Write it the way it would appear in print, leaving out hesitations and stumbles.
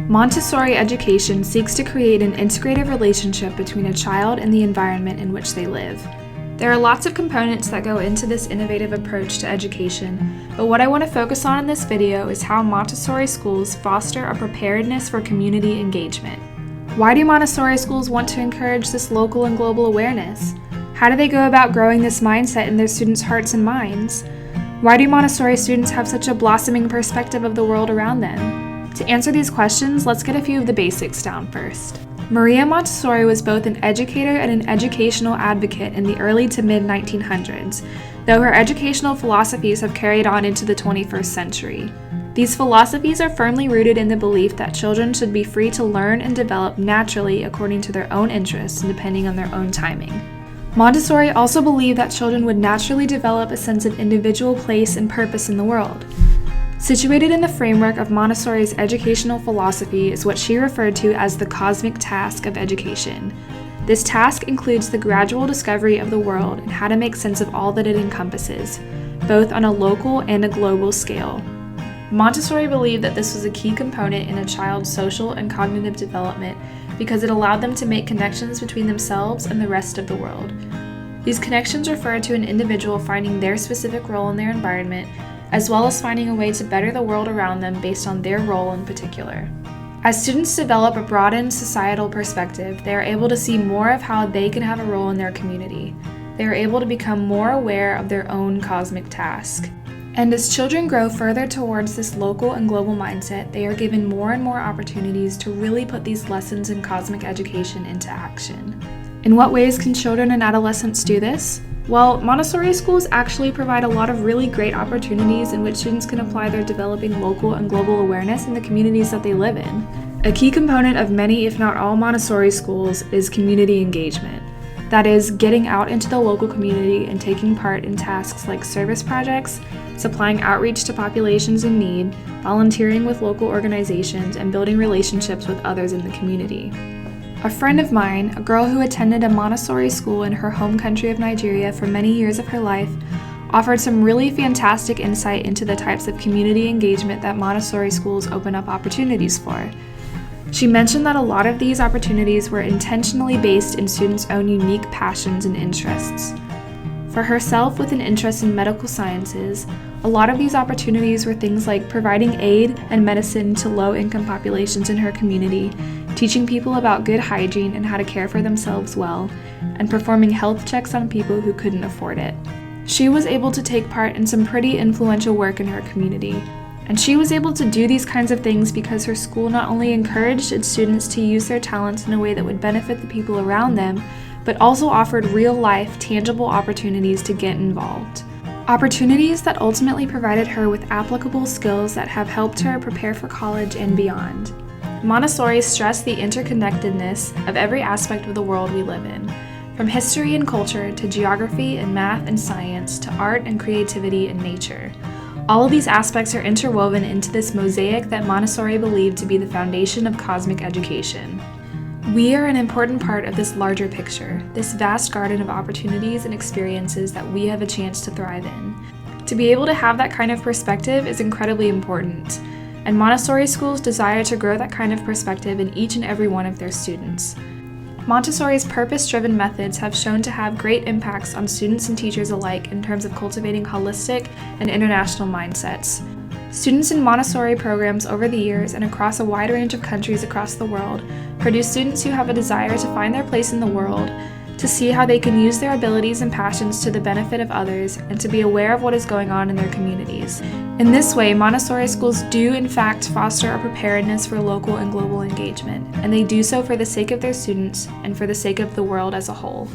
Montessori education seeks to create an integrative relationship between a child and the environment in which they live. There are lots of components that go into this innovative approach to education, but what I want to focus on in this video is how Montessori schools foster a preparedness for community engagement. Why do Montessori schools want to encourage this local and global awareness? How do they go about growing this mindset in their students' hearts and minds? Why do Montessori students have such a blossoming perspective of the world around them? To answer these questions, let's get a few of the basics down first. Maria Montessori was both an educator and an educational advocate in the early to mid-1900s, though her educational philosophies have carried on into the 21st century. These philosophies are firmly rooted in the belief that children should be free to learn and develop naturally according to their own interests and depending on their own timing. Montessori also believed that children would naturally develop a sense of individual place and purpose in the world. Situated in the framework of Montessori's educational philosophy is what she referred to as the cosmic task of education. This task includes the gradual discovery of the world and how to make sense of all that it encompasses, both on a local and a global scale. Montessori believed that this was a key component in a child's social and cognitive development because it allowed them to make connections between themselves and the rest of the world. These connections refer to an individual finding their specific role in their environment, as well as finding a way to better the world around them based on their role in particular. As students develop a broadened societal perspective, they are able to see more of how they can have a role in their community. They are able to become more aware of their own cosmic task. And as children grow further towards this local and global mindset, they are given more and more opportunities to really put these lessons in cosmic education into action. In what ways can children and adolescents do this? Well, Montessori schools actually provide a lot of really great opportunities in which students can apply their developing local and global awareness in the communities that they live in. A key component of many, if not all, Montessori schools is community engagement. That is, getting out into the local community and taking part in tasks like service projects, supplying outreach to populations in need, volunteering with local organizations, and building relationships with others in the community. A friend of mine, a girl who attended a Montessori school in her home country of Nigeria for many years of her life, offered some really fantastic insight into the types of community engagement that Montessori schools open up opportunities for. She mentioned that a lot of these opportunities were intentionally based in students' own unique passions and interests. For herself, with an interest in medical sciences, a lot of these opportunities were things like providing aid and medicine to low-income populations in her community, teaching people about good hygiene and how to care for themselves well, and performing health checks on people who couldn't afford it. She was able to take part in some pretty influential work in her community, and she was able to do these kinds of things because her school not only encouraged its students to use their talents in a way that would benefit the people around them, but also offered real-life, tangible opportunities to get involved. Opportunities that ultimately provided her with applicable skills that have helped her prepare for college and beyond. Montessori stressed the interconnectedness of every aspect of the world we live in, from history and culture to geography and math and science to art and creativity and nature. All of these aspects are interwoven into this mosaic that Montessori believed to be the foundation of cosmic education. We are an important part of this larger picture, this vast garden of opportunities and experiences that we have a chance to thrive in. To be able to have that kind of perspective is incredibly important, and Montessori schools desire to grow that kind of perspective in each and every one of their students. Montessori's purpose-driven methods have shown to have great impacts on students and teachers alike in terms of cultivating holistic and international mindsets. Students in Montessori programs over the years and across a wide range of countries across the world produce students who have a desire to find their place in the world, to see how they can use their abilities and passions to the benefit of others, and to be aware of what is going on in their communities. In this way, Montessori schools do in fact foster a preparedness for local and global engagement, and they do so for the sake of their students and for the sake of the world as a whole.